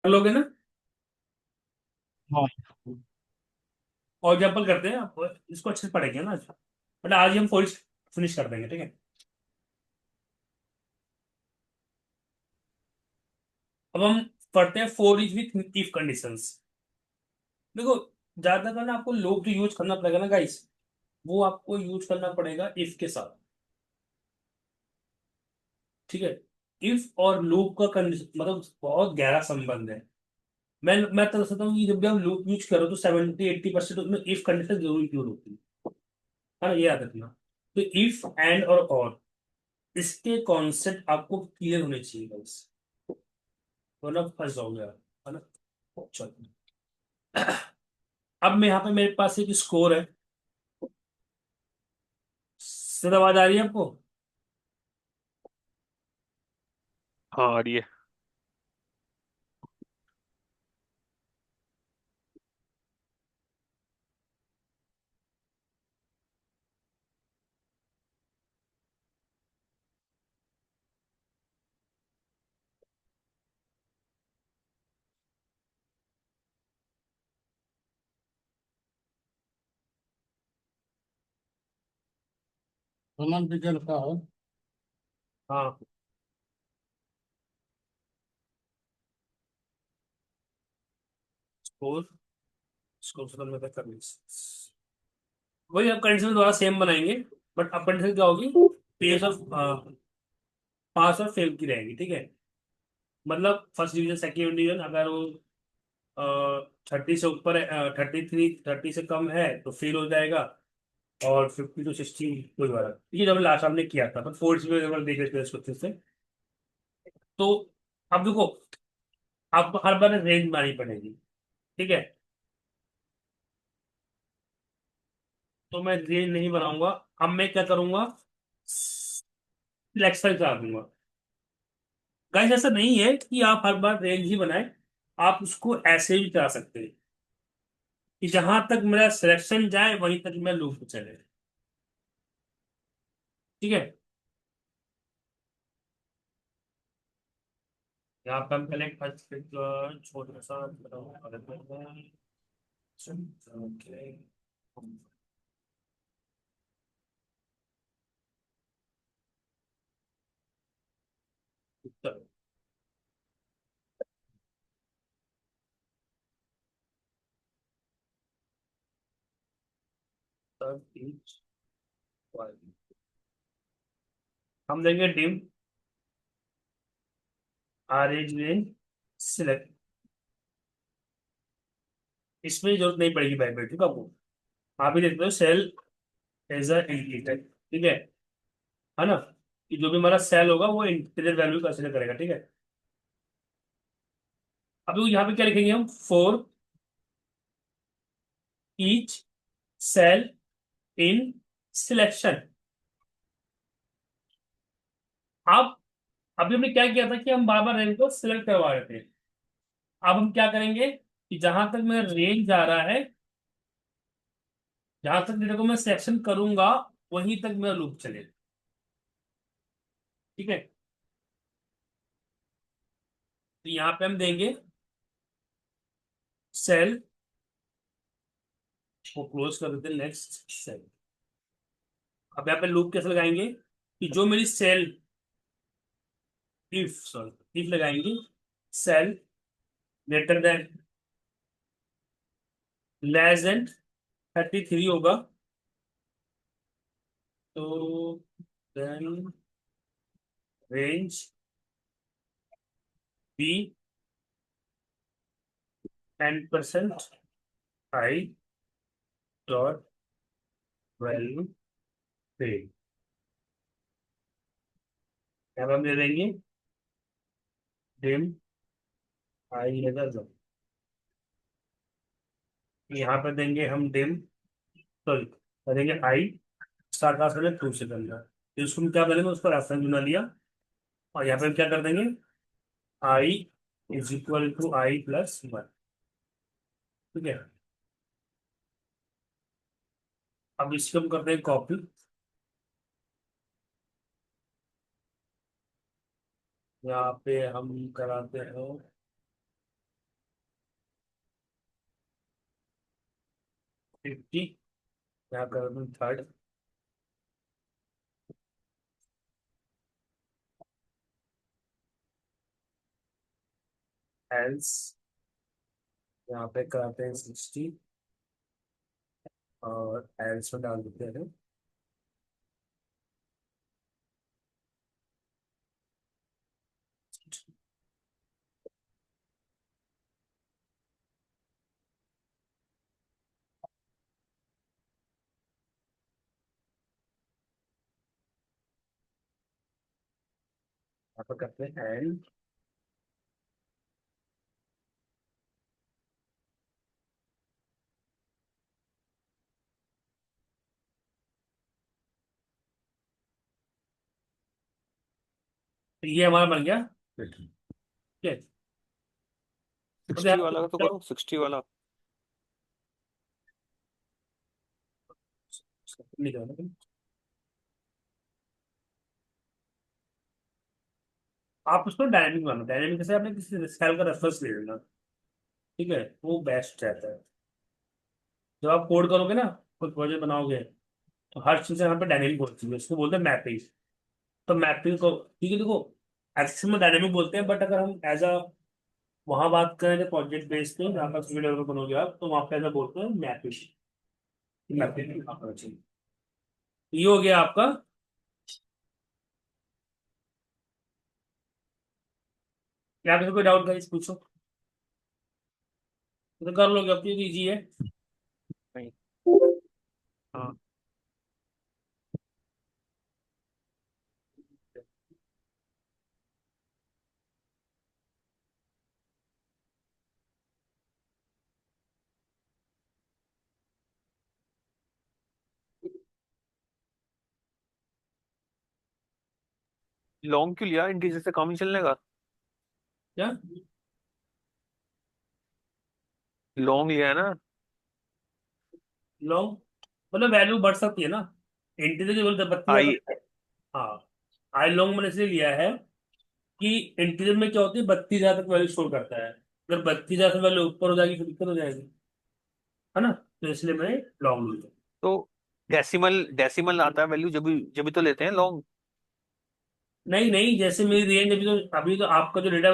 कर लोगे ना। हाँ। और एग्जाम्पल करते हैं, आप इसको अच्छे से पढ़ेंगे ना आज, बट आज ही हम फोर फिनिश कर देंगे, ठीक है। अब हम पढ़ते हैं four is with if conditions. देखो, ज्यादातर ना आपको लोग जो यूज करना पड़ेगा ना गाइस, वो आपको यूज करना पड़ेगा इफ के साथ, ठीक है। इफ और लूप का कंडीशन मतलब बहुत गहरा संबंध है। मैं तो सोचता हूँ कि जब भी हम लूप यूज करो तो 70-80% उसमें इफ कंडीशन जरूर यूज होती है ना, ये याद रखना। तो इफ एंड और इसके कॉन्सेप्ट आपको क्लियर होने चाहिए बस, वरना फंस जाओगे आप, है ना। चलो, अब मैं यहाँ पे मेरे पास एक स्कोर है। सर आवाज आ रही है आपको? हाँ आ रही है। रोमन विजय का है। हाँ, स्कोर, स्कोर से मैं कर ली। वही अब कंडीशन दोबारा सेम बनाएंगे, बट अब कंडीशन क्या होगी, पेस ऑफ पास और फेल की रहेगी, ठीक है। मतलब फर्स्ट डिवीजन सेकेंड डिवीजन अगर वो 30 से ऊपर है, 33 30 से कम है तो फेल हो जाएगा, और 50 to 60 कोई बात, ये जब लास्ट हमने किया था तो फोर्थ में अगर देख लेते हैं इसको अच्छे से। तो अब देखो, आपको हर बार रेंज मारनी पड़ेगी, ठीक है। तो मैं रेंज नहीं बनाऊंगा। अब मैं क्या करूंगा, सिलेक्शन करा दूंगा। गाइस ऐसा नहीं है कि आप हर बार रेंज ही बनाए, आप उसको ऐसे भी करा सकते हैं कि जहां तक मेरा सिलेक्शन जाए वहीं तक मैं लूप चले, ठीक है। यहाँ पे हम पहले एक छोटा सा हम देंगे डिम आरेंज रेंज सिलेक्ट। इसमें जरूरत नहीं पड़ेगी बाइबल, ठीक है आपको। आप ही देखते हो सेल एज इंटीजर, ठीक है ना। कि जो भी हमारा सेल होगा वो इंटीजर वैल्यू कंसिडर करेगा, ठीक है। अब देखो यहाँ पे क्या लिखेंगे हम, for each cell in selection. अब अभी हमने क्या किया था कि हम बार बार रेंज को सिलेक्ट करवा रहे थे। अब हम क्या करेंगे कि जहां तक मेरा रेंज जा रहा है, जहां तक डेटा को मैं सिलेक्शन करूंगा वहीं तक मेरा लूप चलेगा, ठीक है। तो यहाँ पे हम देंगे सेल को क्लोज कर देते हैं, नेक्स्ट सेल। अब यहाँ पे लूप कैसे लगाएंगे कि जो मेरी सेल, इफ सॉरी इफ लगाएंगे, cell greater than less than 33 होगा, तो then range be 10% high dot value पे। अब हम दे देंगे डिम आई लेकर, यहाँ पे देंगे हम डिम, सॉरी देंगे आई स्टार क्लास पहले 2 से करना है, तो इसको हम क्या करेंगे, उसको रेफरेंस बना लिया। और यहाँ पे हम क्या कर देंगे, I is equal to I+1, ठीक है। अब इसको हम करते हैं कॉपी, यहाँ पे हम कराते हैं 50, यहाँ कर दूँ थर्ड। एल्स, यहाँ पे कराते हैं 60, और एल्स में डाल देते हैं। यहाँ पर करते हैं एंड। तो ये हमारा बन गया। ठीक है। अब 60 वाला तो यहाँ करो, 60 वाला। नहीं करना। आप उसको डायनेमिक बनाओ, डायनेमिक से आपने किसी स्टाइल का रेफरेंस ले लेना। ठीक है, वो बेस्ट रहता है। जब आप कोड करोगे ना, कोई प्रोजेक्ट बनाओगे, तो हर चीज यहाँ पे डायनेमिक होती है, उसको बोलते हैं मैपिंग। तो मैपिंग को, ठीक है, देखो, एक्चुअल में डायनेमिक बोलते हैं, बट अगर हम एज अ वहां बात करें प्रोजेक्ट बेस्ड पे, जहाँ पर सॉफ्टवेयर डेवलपर बनोगे आप, तो वहाँ पे ऐसा बोलते हैं मैपिंग। मैपिंग होना चाहिए। ये हो गया आपका। यहाँ पे कोई डाउट गाइस पूछो, तो कर लोगे, अपनी इजी है। नहीं। हाँ। लॉन्ग क्यों लिया, इंटीजर से काम नहीं चलने का? क्या लॉन्ग लिया है ना। लॉन्ग, मतलब वैल्यू बढ़ सकती है ना। इंटीजर की बोलते 32 आई। ज्यादा। हाँ, आई लॉन्ग मैंने इसलिए लिया है कि इंटीजर में क्या होती है, 32 तक वैल्यू स्टोर करता है। अगर 32 से वैल्यू ऊपर हो जाएगी फिर दिक्कत हो जाएगी, है ना। तो इसलिए मैंने लॉन्ग लिया। तो डेसिमल डेसिमल आता है वैल्यू, जब भी तो लेते हैं लॉन्ग। नहीं नहीं, जैसे मेरी रेंज अभी तो आपका जो डेटा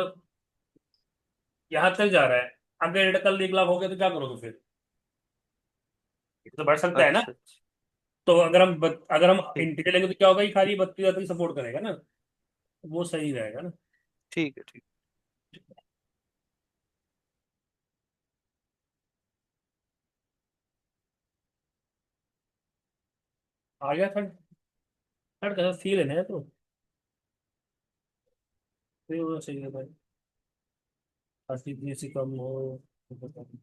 यहाँ तक जा रहा है। अगर डेटा कल 1 लाख हो गया तो क्या करोगे फिर? ये तो बढ़ सकता है ना। अच्छा अच्छा। तो अगर हम ठीक। इंटीजर लेंगे तो क्या होगा, ये खाली 32 तक सपोर्ट करेगा ना। वो सही रहेगा ना। ठीक है ठीक। आ गया थर्ड। थर्ड कैसा सी लेना है तो फिर वो सही है भाई। 33 से कम हो तो बता दो।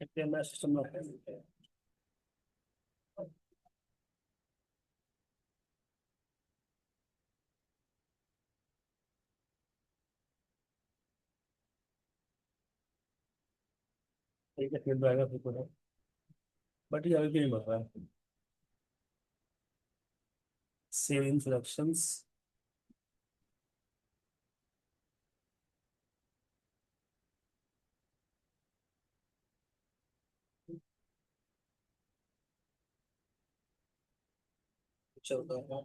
कितने मैं सिस्टम में है। ठीक है, फिर आएगा फिर पूरा। बट ये अभी भी नहीं बता रहा। Save instructions. चलता है।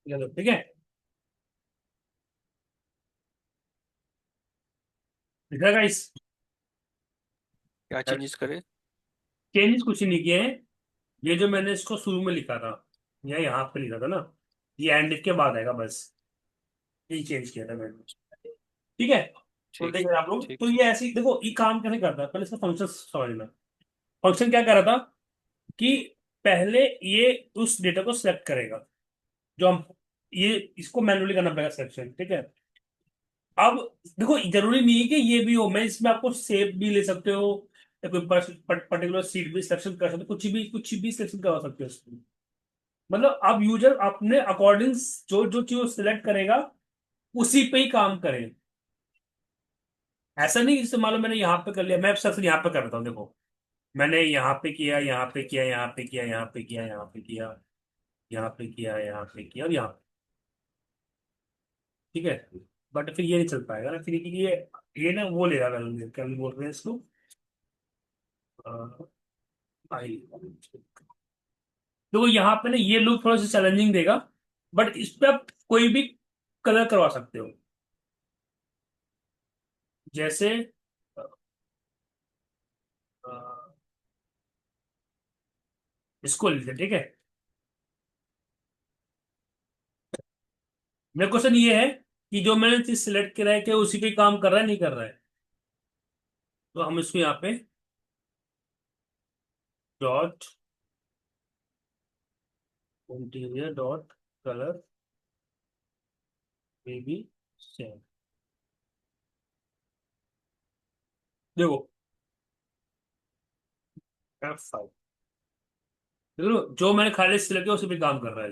चलो ठीक है। दिख रहा है गाइस? क्या चेंजेस करे? चेंजेस कुछ नहीं किए हैं। ये जो मैंने इसको शुरू में लिखा था, या यहाँ पे लिखा था ना, ये एंड लिख के बाद आएगा बस। यही चेंज किया था मैंने। ठीक है। तो ठीक। देख रहे हैं आप लोग, ठीक। तो ये ऐसे ही देखो ये काम कैसे करता है, पहले इसका फंक्शन समझना। फंक्शन क्या कर रहा था कि पहले ये उस डेटा को सिलेक्ट करेगा, जो हम, ये इसको मैन्युअली करना पड़ेगा सिलेक्शन, ठीक है। अब देखो जरूरी नहीं है कि ये भी हो, मैं इसमें आपको सेव भी ले सकते हो, या कोई पर्टिकुलर सीट भी सिलेक्शन कर सकते हो, कुछ भी सिलेक्शन करवा सकते हो इसमें। मतलब अब यूजर अपने अकॉर्डिंग जो जो चीज सिलेक्ट करेगा उसी पे ही काम करे। ऐसा नहीं जैसे मान लो मैंने यहाँ पे कर लिया, मैं सिर्फ यहाँ पे कर रहा हूँ, देखो मैंने यहाँ पे किया, यहाँ पे किया, यहाँ पे किया, यहाँ पे किया, यहाँ पे किया, यहाँ पे किया, यहाँ पे किया और यहाँ पे, ठीक है। बट फिर ये नहीं चल पाएगा ना फिर, ये ना वो ले रहा है, क्या बोल रहे हैं इसको, आई। देखो यहाँ पे ना ये लुक थोड़ा सा चैलेंजिंग देगा, बट इस पे आप कोई भी कलर करवा सकते हो। जैसे अ, अ, इसको लेते हैं, ठीक है। मेरा क्वेश्चन ये है कि जो मैंने चीज सिलेक्ट करा है क्या उसी पे काम कर रहा है, नहीं कर रहा है। तो हम इसको यहाँ पे dot interior dot colour baby same, देखो F5, देखो जो मैंने खाली सिलेक्ट किया उसी पे काम कर रहा है,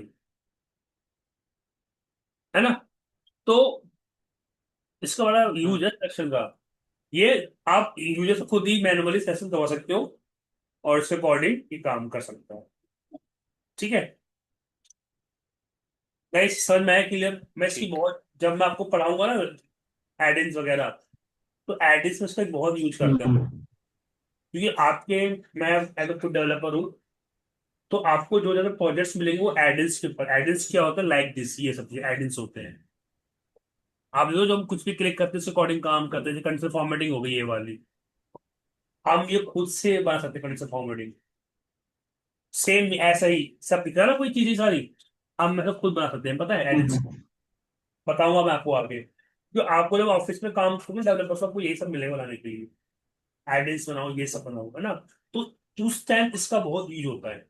है ना। तो इसका बड़ा यूज हम्म। है सेक्शन का। ये आप यूजर से खुद ही मैनुअली सेशन करवा सकते हो, और इसके अकॉर्डिंग ये काम कर सकता है, ठीक है। गाइस समझ में आया क्लियर? मैं इसकी ठीक। बहुत, जब मैं आपको पढ़ाऊंगा ना एडिंग्स वगैरह, तो एडिंग्स में इसका एक बहुत यूज करते हैं, क्योंकि आपके, मैं एज ए खुद डेवलपर हूँ, तो आपको जो ज्यादा प्रोजेक्ट्स मिलेंगे वो एडिंग्स के ऊपर। एडिंग्स क्या होता है, लाइक दिस, ये सब चीजें एडिंग्स होते हैं। आप देखो जो हम कुछ भी क्लिक करते हैं उसके अकॉर्डिंग काम करते हैं, कंटेंट फॉर्मेटिंग हो गई ये वाली, हम ये खुद से बना सकते हैं कंटेंट फॉर्मेटिंग। सेम ऐसा ही सब दिख रहा है ना, कोई चीजें सारी हम मतलब खुद बना सकते हैं, पता है एडिट्स। बताऊंगा मैं आपको आगे, जो आपको जब ऑफिस में काम करोगे डेवलपर्स, आपको यही सब मिलेगा बनाने के लिए, एडिट्स बनाओ, ये सब बनाओ, है ना। तो उस टाइम इसका बहुत यूज होता है।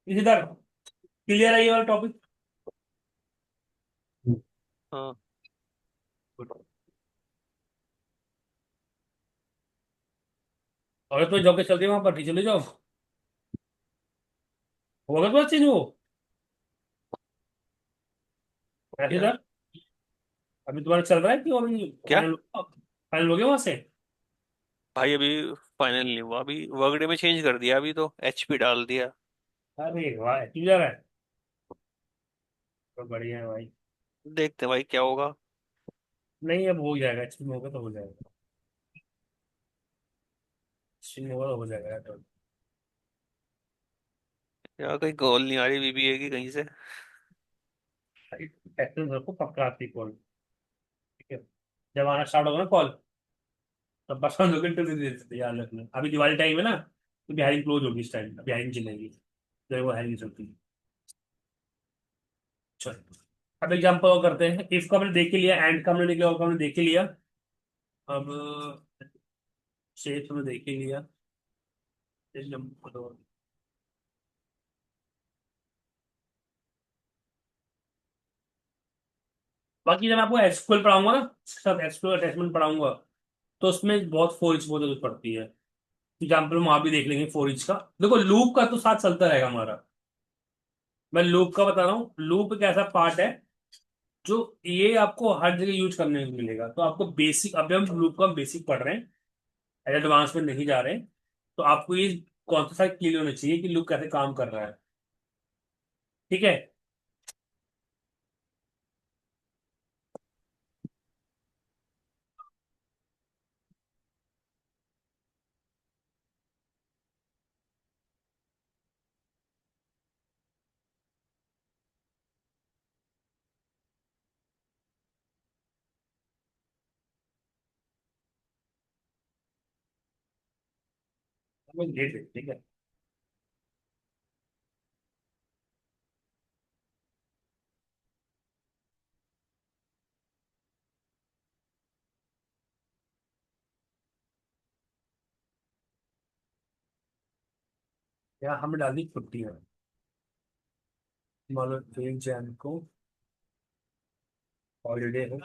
इधर क्लियर है ये वाला टॉपिक? हाँ। और तो जॉब के चलते वहां पर चले जाओ, होगा तो चेंज हो ऐसे क्या? सर। अभी तुम्हारा चल रहा है कि अभी क्या? फाइनल, फाइनल हो गया वहां से? भाई अभी फाइनल नहीं हुआ, अभी वर्कडे में चेंज कर दिया, अभी तो एचपी डाल दिया। अरे वाह, क्यों जा रहा है? तो बढ़िया है भाई। देखते हैं भाई क्या होगा। नहीं अब हो जाएगा, अच्छी में होगा तो हो जाएगा, अच्छी में होगा तो हो जाएगा यार। यार कहीं कॉल नहीं आ रही बीबीए की कहीं से। एक्टर सर को पक्का आती कॉल। ठीक है, जब आना स्टार्ट होगा ना कॉल, तब बस हम लोग इंटरव्यू दे देते, याद रखना। अभी दिवाली टाइम है ना, तो हायरिंग क्लोज होगी इस टाइम, अभी हायरिंग चलेगी, जो वो हायरिंग चलती है। चलो, अब एग्जाम्पल करते हैं। इफ का हमने देख ही लिया, एंड का हमने निकला, और का हमने देख ही लिया। अब शेप हमने देख ही लिया। एग्जाम्पल, बाकी जब आपको एसक्यूएल पढ़ाऊंगा ना, सब एसक्यूएल अटैचमेंट पढ़ाऊंगा, तो उसमें बहुत फोर इच बहुत जरूरत पड़ती है। एग्जाम्पल हम वहां भी देख लेंगे फोर इच का। देखो लूप का तो साथ चलता रहेगा हमारा। मैं लूप का बता रहा हूँ, लूप एक ऐसा पार्ट है जो ये आपको हर जगह यूज करने को मिलेगा। तो आपको बेसिक, अभी हम लूप का बेसिक पढ़ रहे हैं, एडवांस में नहीं जा रहे हैं। तो आपको ये कॉन्सेप्ट क्लियर होना चाहिए कि लूप कैसे काम कर रहा है। ठीक है। हमें लेट है, ठीक है। यहाँ हमने डाल दी छुट्टियां। मान लो 3 जैन को हॉलीडे है,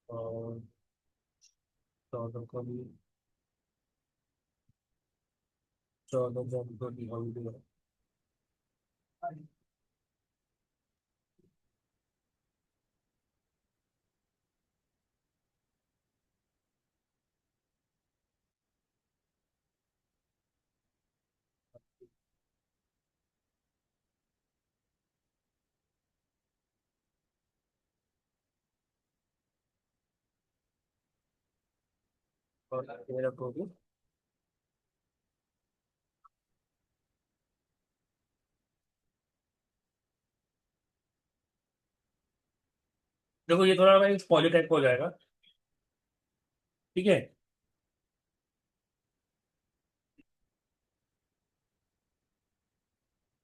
और 14 को भी, 14 जैन को भी हॉलीडे है। और 13 को भी। देखो ये थोड़ा एक पॉजिटिव टाइप का हो जाएगा। ठीक है,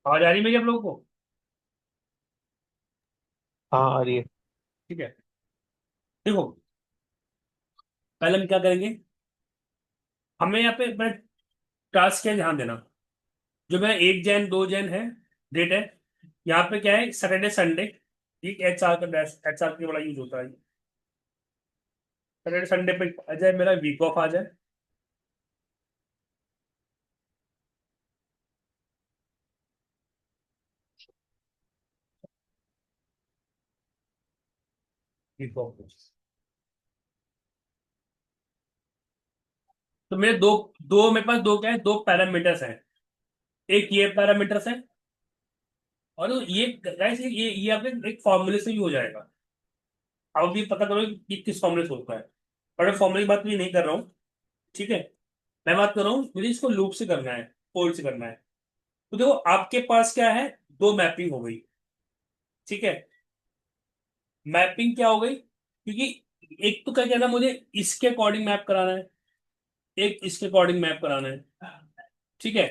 आवाज आ रही है मेरी आप लोगों को? हाँ आ रही है। ठीक है, देखो पहले हम क्या करेंगे। हमें यहाँ पे टास्क क्या है, ध्यान देना। जो मेरा 1 जैन 2 जैन है, डेट है, यहाँ पे क्या है, सैटरडे संडे। एक एचआर का डैश, एचआर के बड़ा यूज होता है। सैटरडे संडे पे आ जाए, मेरा वीक ऑफ आ जाए। वीक ऑफ, तो मेरे दो, मेरे पास दो क्या है, दो पैरामीटर्स हैं। एक ये पैरामीटर्स है, और ये guys, ये आपके एक फॉर्मूले से भी हो जाएगा। अब भी पता करो कि किस फॉर्मूले से होता है। पर फॉर्मूले की बात मैं नहीं कर रहा हूँ। ठीक है, मैं बात कर रहा हूँ मुझे इसको लूप से करना है, फोल्ड से करना है। तो देखो आपके पास क्या है, दो मैपिंग हो गई। ठीक है, मैपिंग क्या हो गई, क्योंकि एक तो क्या कहना है, मुझे इसके अकॉर्डिंग मैप कराना है, एक इसके अकॉर्डिंग मैप कराना है। ठीक है,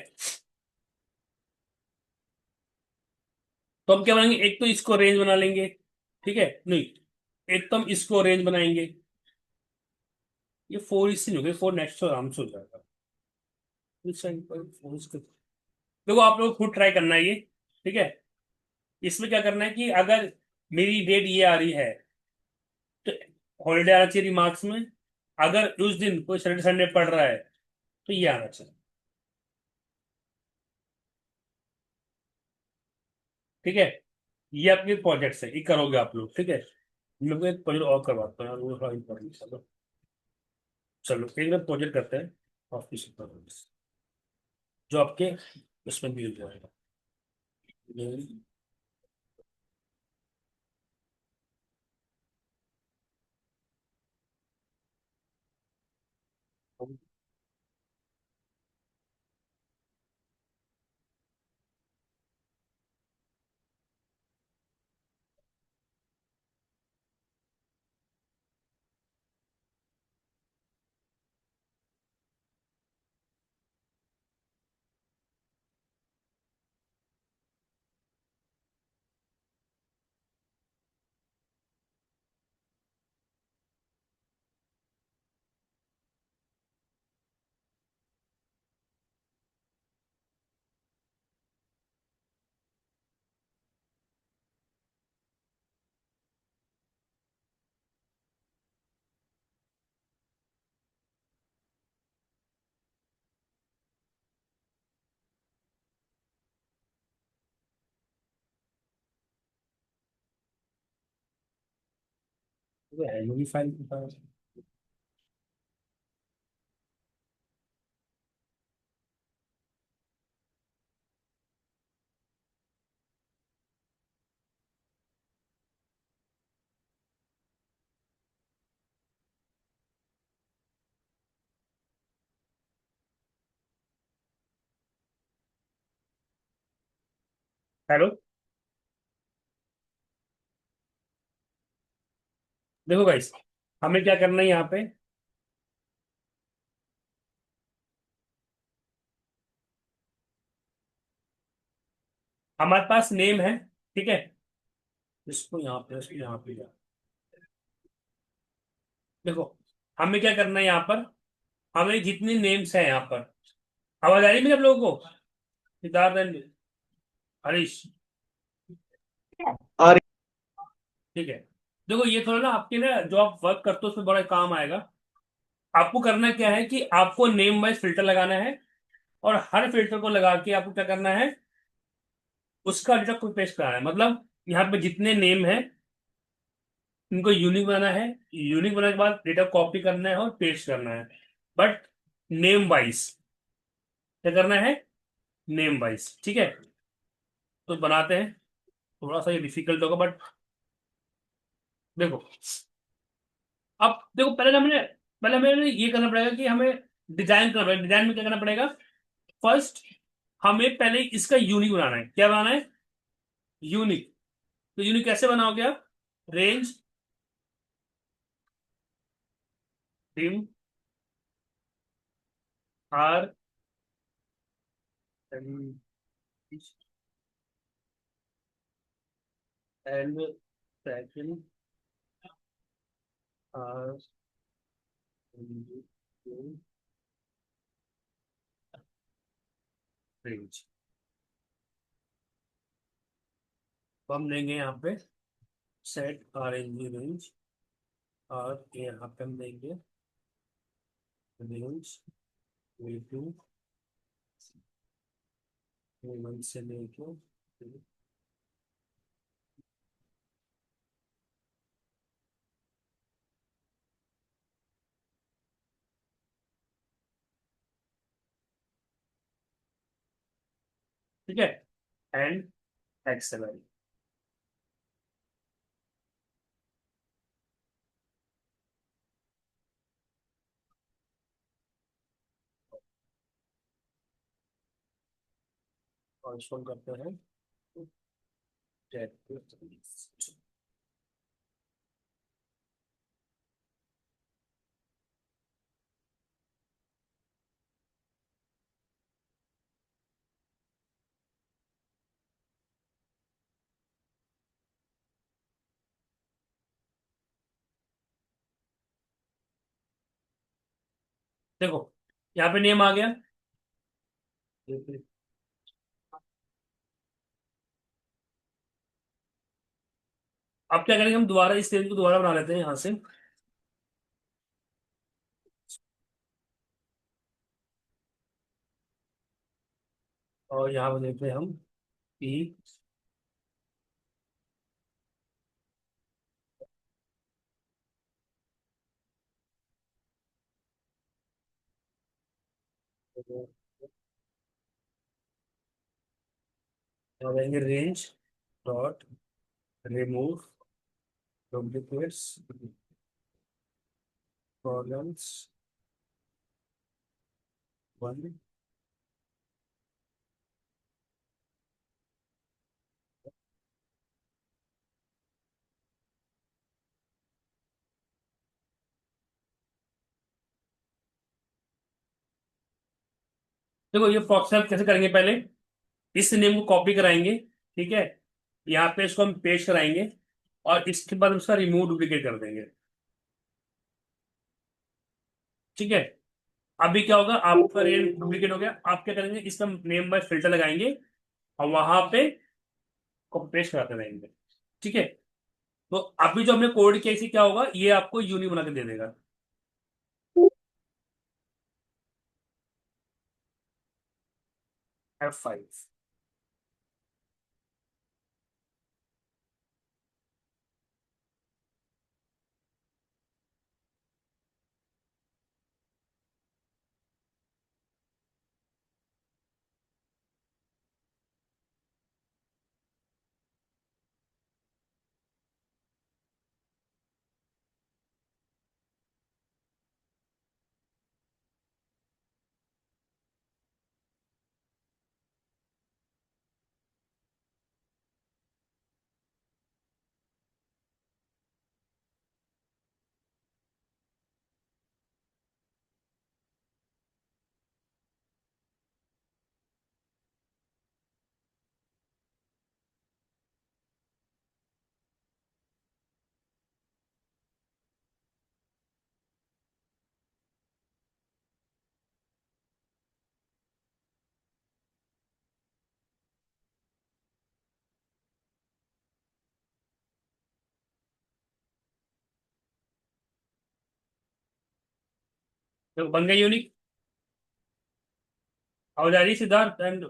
तो हम क्या बनाएंगे, एक तो इसको रेंज बना लेंगे। ठीक है, नहीं, एक तो हम इसको रेंज बनाएंगे। ये फोर इससे नहीं होगा, फोर नेक्स्ट आराम से हो जाएगा। इस साइड पर फोर देखो आप लोग खुद ट्राई करना है ये। ठीक है, इसमें क्या करना है कि अगर मेरी डेट ये आ रही है, तो हॉलीडे आना चाहिए रिमार्क्स में। अगर उस दिन कोई सैटरडे संडे पड़ रहा है, तो ये आना चाहिए। ठीक है, ये आपके प्रोजेक्ट है, ये करोगे आप लोग। ठीक है, मैं को एक प्रोजेक्ट और करवाता हूँ यार, वो थोड़ा important है। चलो, चलो एक बार प्रोजेक्ट करते हैं ऑफिस पर, जो आपके उसमें भी हो जाएगा। वो है यूनिफाइड। हेलो। देखो गाइस, हमें क्या करना है यहाँ पे। हमारे पास नेम है, ठीक है। इसको यहाँ पे, इसको यहाँ पे देखो, हमें क्या करना है यहाँ पर। हमें जितने नेम्स हैं यहाँ पर, आवाज आ रही है मेरे आप लोगों को? सिद्धार्थ एंड हरीश, और ठीक है। देखो ये थोड़ा ना आपके ना जो आप वर्क करते हो उसमें बड़ा काम आएगा। आपको करना क्या है कि आपको नेम वाइज फिल्टर लगाना है, और हर फिल्टर को लगा के आपको क्या करना है, उसका डेटा कॉपी पेस्ट कराना है। मतलब यहाँ पे जितने नेम है इनको यूनिक बनाना है। यूनिक बनाने के बाद डेटा कॉपी करना है और पेस्ट करना है, बट नेम वाइज। क्या करना है? नेम वाइज, ठीक है। तो बनाते हैं। थोड़ा सा ये डिफिकल्ट होगा, बट देखो। अब देखो, पहले हमें ये करना पड़ेगा कि हमें डिजाइन करना पड़ेगा। डिजाइन में क्या करना पड़ेगा? फर्स्ट, हमें पहले इसका यूनिक बनाना है। क्या बनाना है? यूनिक। तो यूनिक कैसे बनाओगे आप? Range dim r and second r range. तो हम लेंगे यहाँ पे set r n g range, और यहाँ पे हम देंगे रेंज वी टू वन से लेके। ठीक है। And Excel. और इसको हम करते हैं चेक। देखो, यहाँ पे नेम आ गया। अब क्या करेंगे, हम दोबारा इस पेज को दोबारा बना लेते हैं यहाँ से। और यहाँ पर देखते हैं हम पी। यहाँ देंगे range dot remove duplicates columns one. देखो ये प्रोसेस कैसे करेंगे, पहले इस नेम को कॉपी कराएंगे, ठीक है। यहाँ पे इसको हम पेस्ट कराएंगे, और इसके बाद उसका रिमूव डुप्लीकेट कर देंगे, ठीक है। अभी क्या होगा, आपका रेंज डुप्लीकेट हो गया। आप क्या करेंगे, इसका नेम बाय फिल्टर लगाएंगे, और वहां पे कॉपी पेस्ट कराते रहेंगे, ठीक है। तो अभी जो हमने कोड किया, इसे क्या होगा, ये आपको यूनिक बना के दे देगा। F5। तो बन गया यूनिक। आवाज आ रही है सिद्धार्थ एंड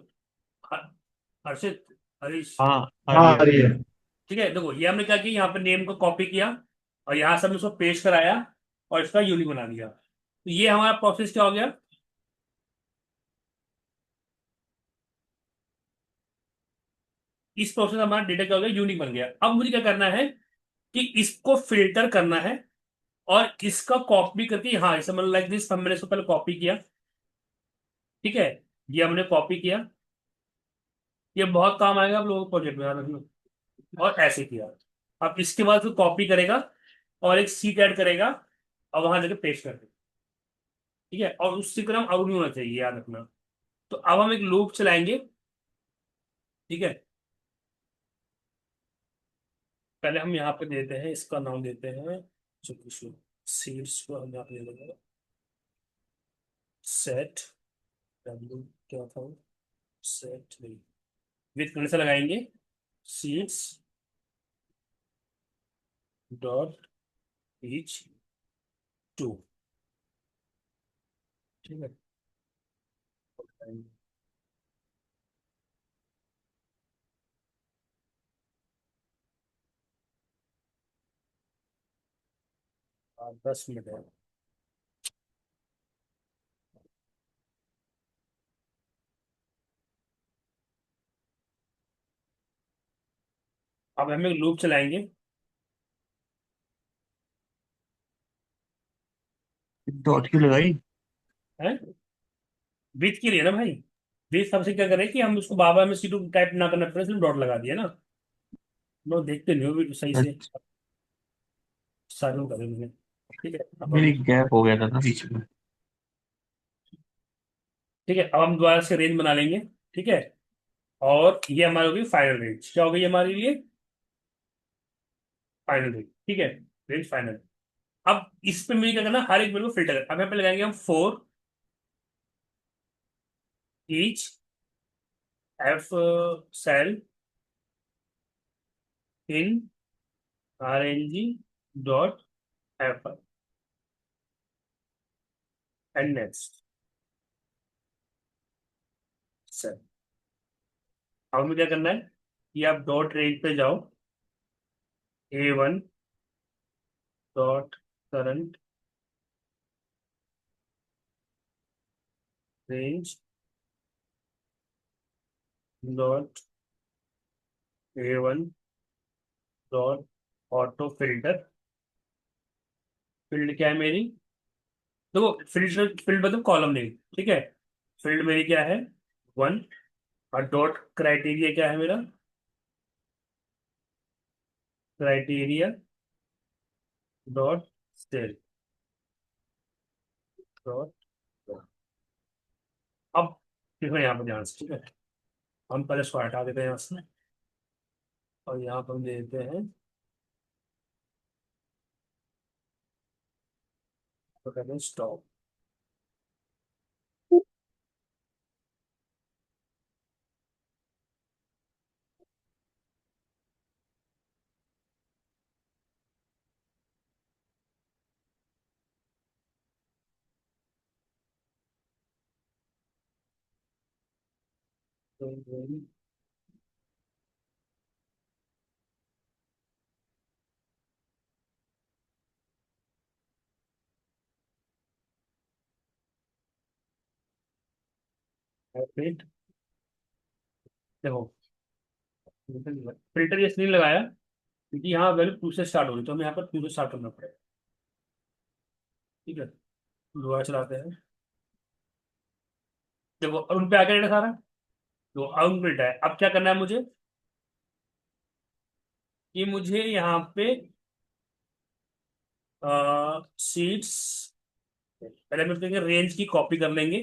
हर्षित, हरीश? हाँ आ हाँ रही आ है। रही है। ठीक है, देखो ये हमने क्या किया, यहाँ पे नेम को कॉपी किया और यहाँ से हमने उसको पेस्ट कराया और इसका यूनिक बना दिया। तो ये हमारा प्रोसेस क्या हो गया? इस प्रोसेस में हमारा डेटा क्या हो गया, यूनिक बन गया। अब मुझे क्या करना है कि इसको फिल्टर करना है और इसका कॉपी करके, हाँ इसे मतलब लाइक दिस, हमने इसको पहले कॉपी किया। ठीक है, ये हमने कॉपी किया। ये बहुत काम आएगा आप लोगों को प्रोजेक्ट में, याद रखना। और ऐसे किया। अब इसके बाद फिर कॉपी करेगा और एक सीट ऐड करेगा और वहां जाके पेस्ट कर देगा। ठीक है, और उससे क्रम आउट नहीं होना चाहिए, याद रखना। तो अब हम एक लूप चलाएंगे। ठीक है, पहले हम यहाँ पे देते हैं, इसका नाम देते हैं जो कुछ सीड्स को हम यहाँ पे दे देंगे सेट डब्ल्यू, क्या था, सेट विथ कौन सा लगाएंगे, सीड्स डॉट ईच टू। ठीक है, 10 मिनट है। अब हम एक लूप चलाएंगे। डॉट क्यों लगाई? है विथ के लिए ना भाई। विथ सबसे क्या करें कि हम उसको बाबा में सी टू टाइप ना करना पड़े, सिर्फ डॉट लगा दिया ना। लोग देखते नहीं हो भी सही से, अच्छा, सारे करें मैंने। ठीक है, अब हम, मेरी गैप हो गया था ना बीच में। ठीक है अब हम दोबारा से रेंज बना लेंगे। ठीक है, और ये हमारी होगी फाइनल रेंज, क्या हो गई हमारे लिए, फाइनल रेंज। ठीक है, रेंज फाइनल। अब इस पे मुझे क्या करना, हर एक बिल को फिल्टर। अब यहाँ पे लगाएंगे हम for each f cell in r n g dot f and next cell. अब हमें क्या करना है कि आप डॉट रेंज पे जाओ, A1 dot current range dot A1 dot auto filter. Field क्या है मेरी, देखो फील्ड, फील्ड मतलब कॉलम नेम। ठीक है, फील्ड मेरी क्या है, 1। और डॉट क्राइटेरिया क्या है मेरा, क्राइटेरिया डॉट सेल डॉट। अब देखो यहाँ पर ध्यान से, ठीक है, हम पहले इसको हटा देते हैं यहाँ से और यहाँ पर हम दे देते हैं, तो कहते हैं स्टॉप। फिल्टर, देखो फिल्टर इसलिए लगाया क्योंकि यहाँ वैल्यू टू से स्टार्ट हो रही, तो हमें यहाँ पर टू से स्टार्ट करना पड़ेगा। ठीक है, दोबारा चलाते हैं। देखो अब उन पे आ गया डेटा सारा, तो अब उन पे डेटा है। अब क्या करना है मुझे कि मुझे यहाँ पे सीट्स, पहले हम कहेंगे रेंज की कॉपी कर लेंगे,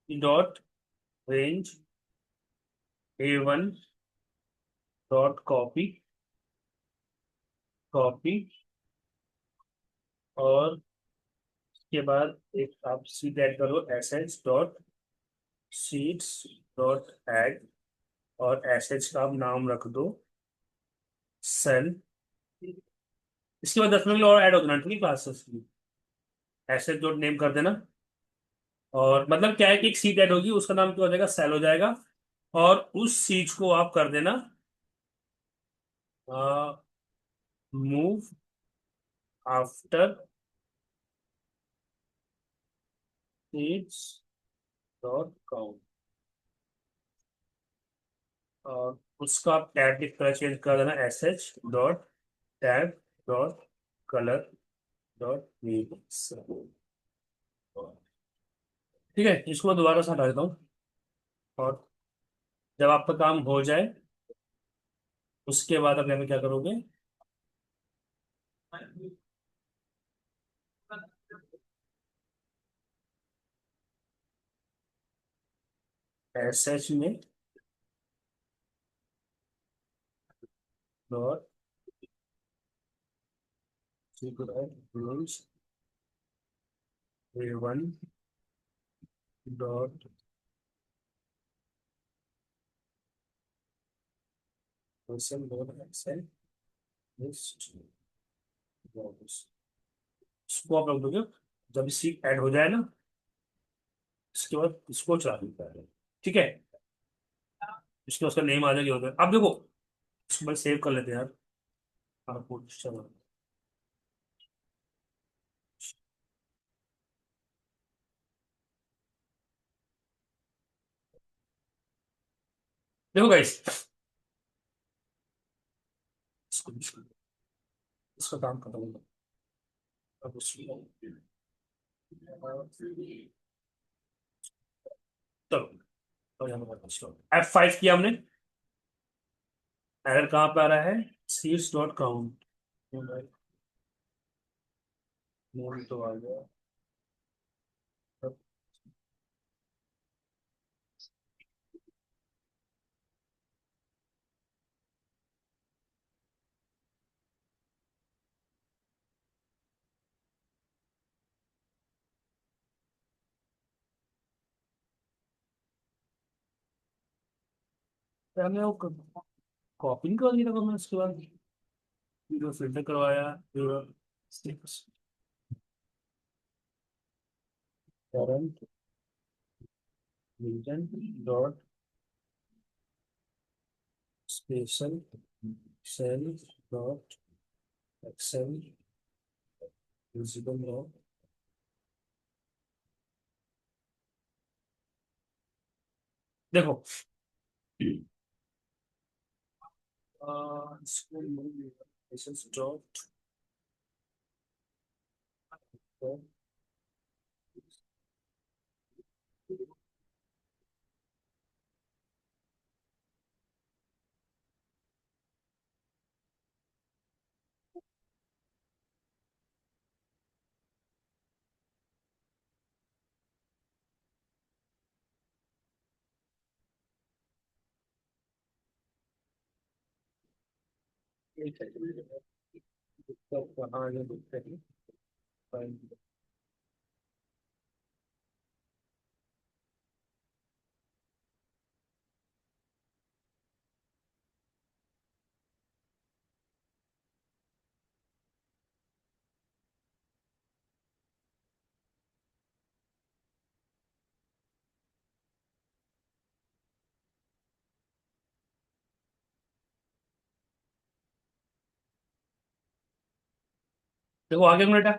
dot range A1 dot copy, copy, और उसके बाद एक आप सीट ऐड करो, S H dot seats dot add, और एस एच का आप नाम रख दो सेल। इसके बाद 10 मिनट और ऐड हो जाना, ठीक है क्लासेस की। एसेट डॉट नेम कर देना। और मतलब क्या है कि एक सीट ऐड होगी, उसका नाम क्या हो जाएगा, सेल हो जाएगा। और उस सीट को आप कर देना move after seats dot count. और उसका आप टैग लिख चेंज कर देना S H dot tag dot colour dot name. ठीक है, इसको मैं दोबारा से हटा देता हूँ। और जब आपका काम हो जाए उसके बाद आप यहाँ पे क्या करोगे, एस एच में dot A1 dot person dot Excel list. इसको आप रख दोगे, जब सीट ऐड हो जाए ना इसके बाद इसको चला देता है। ठीक है, इसके उसका नेम आ जाएगा उधर। अब देखो इसको मैं सेव कर लेते हैं यार। आपको चलो देखो गाइस, इसको इसका काम खत्म होगा। अब उसको चलो, तो यहाँ पर F5 किया हमने। एरर कहाँ पे आ रहा है, सीट्स डॉट काउंट। तो आ गया। हमने वो कॉपी नहीं कर दिया था मैंने, उसके बाद फिर फिल्टर करवाया, फिर current region dot special cell dot Excel visible dot. देखो इसको डॉट, कहाँ आगे देखते हैं। देखो आगे मिनट है।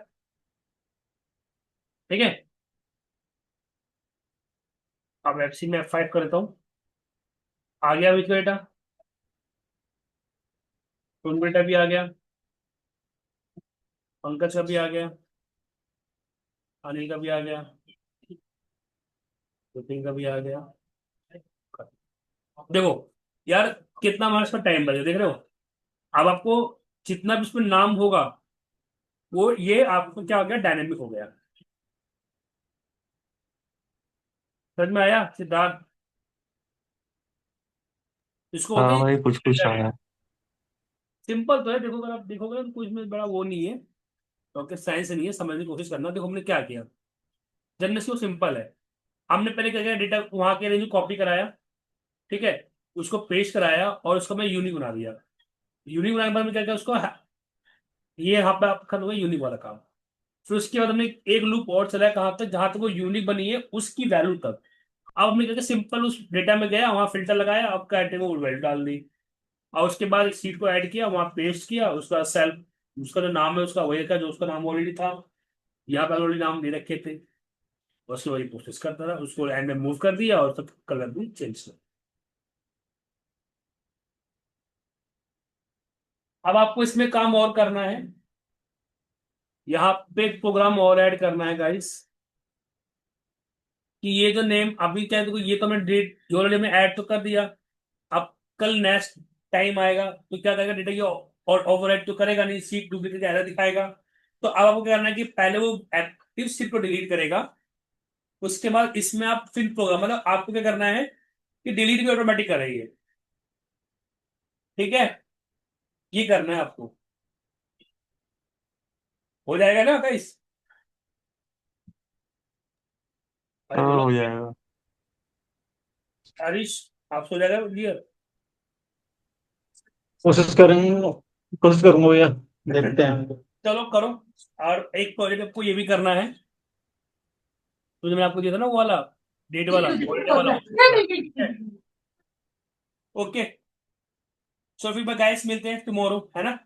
ठीक है, अब FC में F5 कर देता हूँ। आ गया विथ बेटा, टून बेटा भी आ गया, पंकज का भी आ गया, अनिल का भी आ गया, विपिन का भी आ गया। देखो यार, कितना हमारा इसका टाइम बचे देख रहे हो। अब आपको जितना भी इसमें नाम होगा वो ये आपको क्या हो गया, डायनेमिक हो गया। समझ में आया सिद्धार्थ, इसको होते हाँ ही भाई कुछ कुछ आया। सिंपल तो है। देखो अगर आप देखोगे तो कुछ में बड़ा वो नहीं है, रॉकेट साइंस नहीं है, समझने की कोशिश करना। देखो हमने क्या किया, जनरल से वो सिंपल है। हमने पहले क्या किया, डेटा वहां के रेंज कॉपी कराया, ठीक है, उसको पेस्ट कराया और उसको मैं यूनिक बना दिया। यूनिक बनाने के बाद में क्या किया उसको, ये यहाँ पे आप खत्म हो गया यूनिक वाला काम। फिर उसके बाद हमने एक लूप और चलाया कहाँ तक, जहां तक वो यूनिक बनी है उसकी वैल्यू तक। अब हमने करके सिंपल उस डेटा में गया, वहां फिल्टर लगाया, अब क्या आइटम वो वैल्यू डाल दी। और उसके बाद एक सीट को ऐड किया, वहां पेस्ट किया, उसका सेल्फ, उसका जो नाम है उसका वही था जो उसका नाम ऑलरेडी था, यहाँ पर ऑलरेडी नाम दे रखे थे। उसके वही प्रोसेस करता था, उसको एंड में मूव कर दिया और सब कलर भी चेंज कर। अब आपको इसमें काम और करना है, यहाँ पे एक प्रोग्राम और ऐड करना है गाइस, कि ये जो नेम अभी क्या है, देखो ये तो मैं डेट जो ऑलरेडी में ऐड तो कर दिया। अब कल नेक्स्ट टाइम आएगा तो क्या करेगा, डेटा ये और ओवरराइट तो करेगा नहीं, सीट डुप्लीकेट एरर दिखाएगा। तो अब आपको क्या करना है कि पहले वो एक्टिव सीट को डिलीट करेगा, उसके बाद इसमें आप फिर प्रोग्राम, मतलब आपको क्या करना है कि डिलीट भी ऑटोमेटिक करेगी, ठीक है। ये करना है आपको, हो जाएगा ना गाइस? भाई हाँ बोलो। हो जाएगा। हरीश, आपसे हो जाएगा क्लियर? कोशिश करेंगे, कोशिश करूंगा भैया, देखते हैं। चलो करो। और एक प्रोजेक्ट आपको ये भी करना है, तो जो मैंने आपको दिया था ना वो वाला, डेट वाला हॉलीडे वाला, ओके। सो फिर गाइस मिलते हैं टुमारो, है ना।